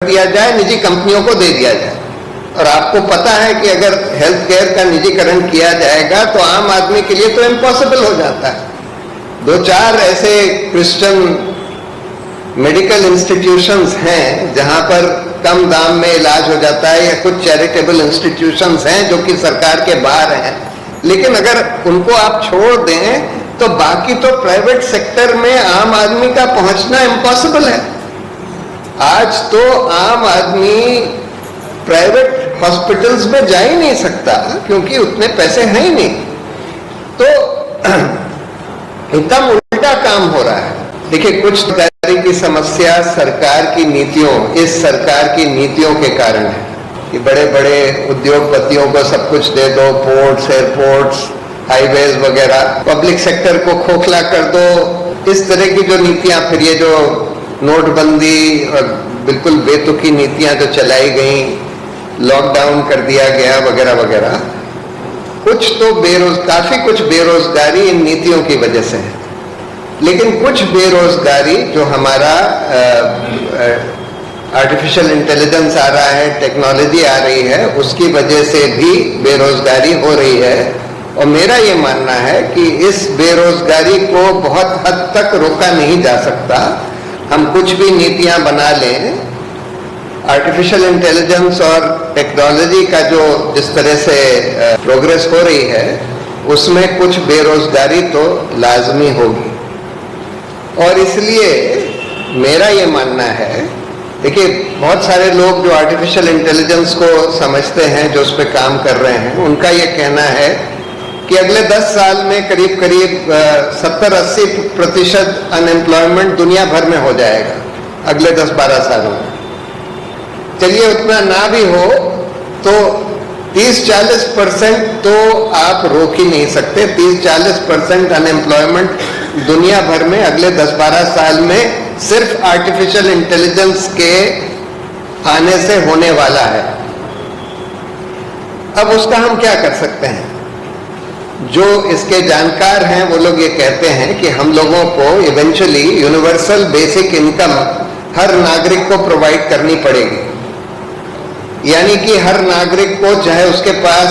दिया जाए, निजी कंपनियों को दे दिया जाए। और आपको पता है कि अगर हेल्थ केयर का निजीकरण किया जाएगा तो आम आदमी के लिए तो इम्पॉसिबल हो जाता है। 2-4 ऐसे क्रिश्चियन मेडिकल इंस्टीट्यूशंस हैं जहां पर कम दाम में इलाज हो जाता है, या कुछ चैरिटेबल इंस्टीट्यूशंस हैं जो कि सरकार के बाहर हैं, लेकिन अगर उनको आप छोड़ दें तो बाकी तो प्राइवेट सेक्टर में आम आदमी का पहुंचना इम्पॉसिबल है। आज तो आम आदमी प्राइवेट हॉस्पिटल्स में जा ही नहीं सकता क्योंकि उतने पैसे हैं ही नहीं। तो एकदम उल्टा काम हो रहा है। देखिए, कुछ सरकारी की समस्या सरकार की नीतियों, इस सरकार की नीतियों के कारण है कि बड़े बड़े उद्योगपतियों को सब कुछ दे दो, पोर्ट्स, एयरपोर्ट्स, हाईवेज वगैरह, पब्लिक सेक्टर को खोखला कर दो। इस तरह की जो नीतियां, फिर ये जो नोटबंदी और बिल्कुल बेतुकी नीतियां जो चलाई गई, लॉकडाउन कर दिया गया वगैरह वगैरह, कुछ तो काफी कुछ बेरोजगारी इन नीतियों की वजह से है। लेकिन कुछ बेरोजगारी जो हमारा आर्टिफिशियल इंटेलिजेंस आ रहा है, टेक्नोलॉजी आ रही है, उसकी वजह से भी बेरोजगारी हो रही है। और मेरा ये मानना है कि इस बेरोजगारी को बहुत हद तक रोका नहीं जा सकता। हम कुछ भी नीतियां बना लें, आर्टिफिशियल इंटेलिजेंस और टेक्नोलॉजी का जो जिस तरह से प्रोग्रेस हो रही है, उसमें कुछ बेरोजगारी तो लाजमी होगी। और इसलिए मेरा ये मानना है, देखिए, बहुत सारे लोग जो आर्टिफिशियल इंटेलिजेंस को समझते हैं, जो उस पर काम कर रहे हैं, उनका ये कहना है कि अगले 10 साल में करीब करीब 70-80% अनएम्प्लॉयमेंट दुनिया भर में हो जाएगा अगले 10-12 सालों में। चलिए, उतना ना भी हो तो 30-40% तो आप रोक ही नहीं सकते। 30-40% अनएम्प्लॉयमेंट दुनिया भर में अगले 10-12 साल में सिर्फ आर्टिफिशियल इंटेलिजेंस के आने से होने वाला है। अब उसका हम क्या कर सकते हैं? जो इसके जानकार हैं वो लोग ये कहते हैं कि हम लोगों को इवेंचुअली यूनिवर्सल बेसिक इनकम हर नागरिक को प्रोवाइड करनी पड़ेगी। यानी कि हर नागरिक को, चाहे उसके पास,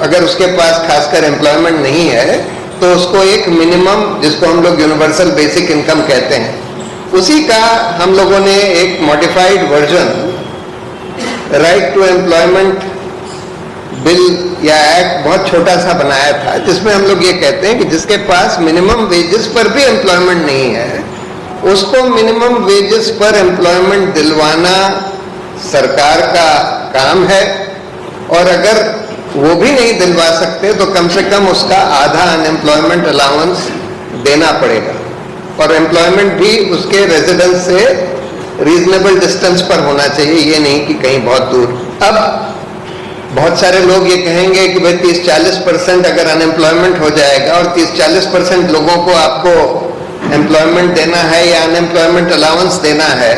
अगर उसके पास खासकर एम्प्लॉयमेंट नहीं है, तो उसको एक मिनिमम, जिसको हम लोग यूनिवर्सल बेसिक इनकम कहते हैं, उसी का हम लोगों ने एक modified version right to employment bill या एक्ट बहुत छोटा सा बनाया था, जिसमें हम लोग ये कहते हैं कि जिसके पास मिनिमम वेजेस पर भी एम्प्लॉयमेंट नहीं है, उसको मिनिमम वेजेस पर एम्प्लॉयमेंट दिलवाना सरकार का काम है। और अगर वो भी नहीं दिलवा सकते तो कम से कम उसका आधा अनएम्प्लॉयमेंट अलाउंस देना पड़ेगा। और एम्प्लॉयमेंट भी उसके रेजिडेंस से रीजनेबल डिस्टेंस पर होना चाहिए, ये नहीं कि कहीं बहुत दूर। अब बहुत सारे लोग ये कहेंगे कि भाई 30-40% अगर अनएम्प्लॉयमेंट हो जाएगा और 30-40% लोगों को आपको एम्प्लॉयमेंट देना है या अनएम्प्लॉयमेंट अलाउंस देना है,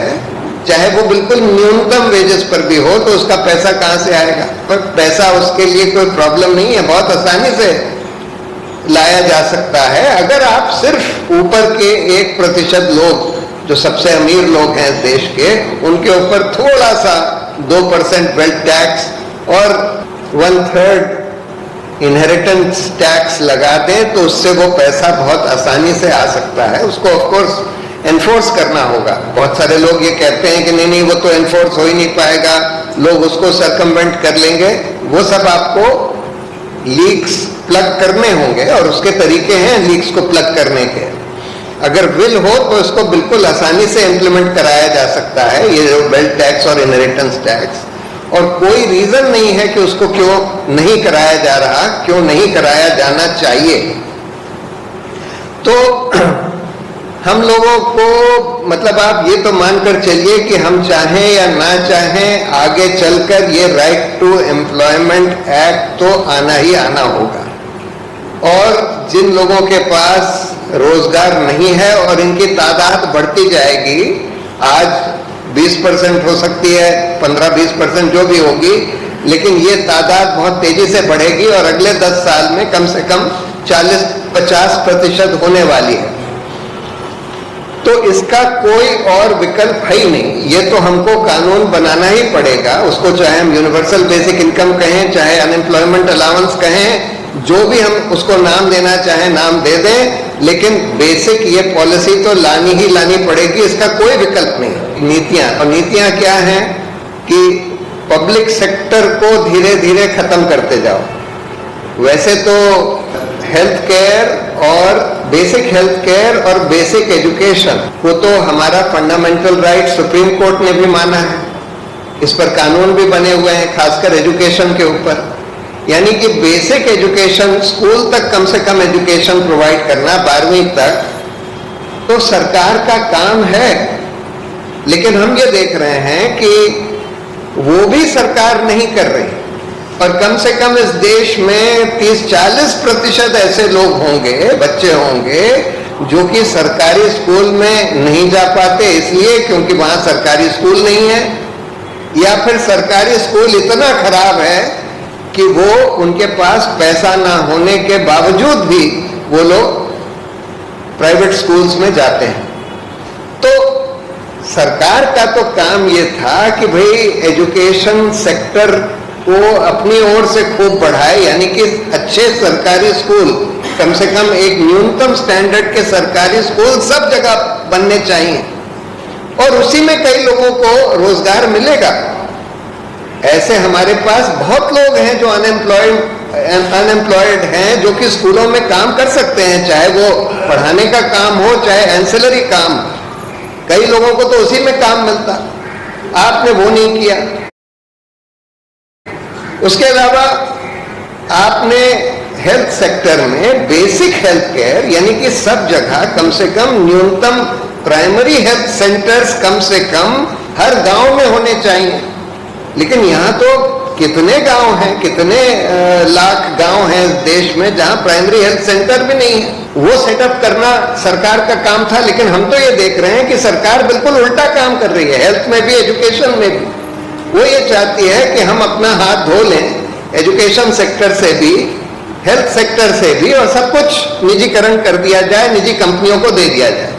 चाहे वो बिल्कुल न्यूनतम वेजेस पर भी हो, तो उसका पैसा कहां से आएगा? पर पैसा उसके लिए कोई प्रॉब्लम नहीं है, बहुत आसानी से लाया जा सकता है। अगर आप सिर्फ ऊपर के 1% लोग, जो सबसे अमीर लोग हैं देश के, उनके ऊपर थोड़ा सा 2% वेल्थ टैक्स और 1/3 इनहेरिटेंस टैक्स लगा दें, तो उससे वो पैसा बहुत आसानी से आ सकता है। उसको ऑफ कोर्स एनफोर्स करना होगा। बहुत सारे लोग ये कहते हैं कि नहीं, वो तो एनफोर्स हो ही नहीं पाएगा, लोग उसको सर्कमवेंट कर लेंगे। वो सब आपको लीक्स प्लग करने होंगे और उसके तरीके हैं लीक्स को प्लग करने के। अगर विल हो तो इसको बिल्कुल आसानी से इम्प्लीमेंट कराया जा सकता है, ये जो वेल्थ टैक्स और इनहेरिटेंस टैक्स। और कोई रीजन नहीं है कि उसको क्यों नहीं कराया जा रहा, क्यों नहीं कराया जाना चाहिए। तो हम लोगों को, मतलब आप ये तो मानकर चलिए कि हम चाहें या ना चाहें, आगे चलकर ये राइट टू एम्प्लॉयमेंट एक्ट तो आना ही आना होगा। और जिन लोगों के पास रोजगार नहीं है, और इनकी तादाद बढ़ती जाएगी, आज 20% हो सकती है, 15-20% जो भी होगी, लेकिन ये तादाद बहुत तेजी से बढ़ेगी और अगले 10 साल में कम से कम 40-50% होने वाली है। तो इसका कोई और विकल्प है ही नहीं। ये तो हमको कानून बनाना ही पड़ेगा, उसको चाहे हम यूनिवर्सल बेसिक इनकम कहें, चाहे अनएम्प्लॉयमेंट अलाउंस कहें, जो भी हम उसको नाम देना चाहें नाम दे दें, लेकिन बेसिक ये पॉलिसी तो लानी ही लानी पड़ेगी, इसका कोई विकल्प नहीं। नीतियां, और नीतियां क्या हैं कि पब्लिक सेक्टर को धीरे धीरे खत्म करते जाओ। वैसे तो हेल्थ केयर और बेसिक हेल्थ केयर और बेसिक एजुकेशन को तो हमारा फंडामेंटल राइट सुप्रीम कोर्ट ने भी माना है, इस पर कानून भी बने हुए हैं, खासकर एजुकेशन के ऊपर। यानी कि बेसिक एजुकेशन, स्कूल तक कम से कम एजुकेशन प्रोवाइड करना 12वीं तक, तो सरकार का काम है। लेकिन हम ये देख रहे हैं कि वो भी सरकार नहीं कर रही, और कम से कम इस देश में 30-40% ऐसे लोग होंगे, बच्चे होंगे, जो कि सरकारी स्कूल में नहीं जा पाते, इसलिए क्योंकि वहां सरकारी स्कूल नहीं है, या फिर सरकारी स्कूल इतना खराब है कि वो उनके पास पैसा ना होने के बावजूद भी वो लोग प्राइवेट स्कूल्स में जाते हैं। तो सरकार का तो काम ये था कि भाई एजुकेशन सेक्टर को अपनी ओर से खूब बढ़ाए, यानी कि अच्छे सरकारी स्कूल, कम से कम एक न्यूनतम स्टैंडर्ड के सरकारी स्कूल सब जगह बनने चाहिए, और उसी में कई लोगों को रोजगार मिलेगा। ऐसे हमारे पास बहुत लोग हैं जो अनएम्प्लॉयड हैं, जो कि स्कूलों में काम कर सकते हैं, चाहे वो पढ़ाने का काम हो, चाहे एंसिलरी काम। कई लोगों को तो उसी में काम मिलता, आपने वो नहीं किया। उसके अलावा आपने हेल्थ सेक्टर में बेसिक हेल्थ केयर, यानी कि सब जगह कम से कम न्यूनतम प्राइमरी हेल्थ सेंटर्स कम से कम हर गांव में होने चाहिए। लेकिन यहाँ तो कितने गांव हैं, कितने लाख गांव हैं देश में जहां प्राइमरी हेल्थ सेंटर भी नहीं है। वो सेटअप करना सरकार का काम था, लेकिन हम तो ये देख रहे हैं कि सरकार बिल्कुल उल्टा काम कर रही है, हेल्थ में भी एजुकेशन में भी। वो ये चाहती है कि हम अपना हाथ धो लें एजुकेशन सेक्टर से भी, हेल्थ सेक्टर से भी, और सब कुछ निजीकरण कर दिया जाए, निजी कंपनियों को दे दिया जाए।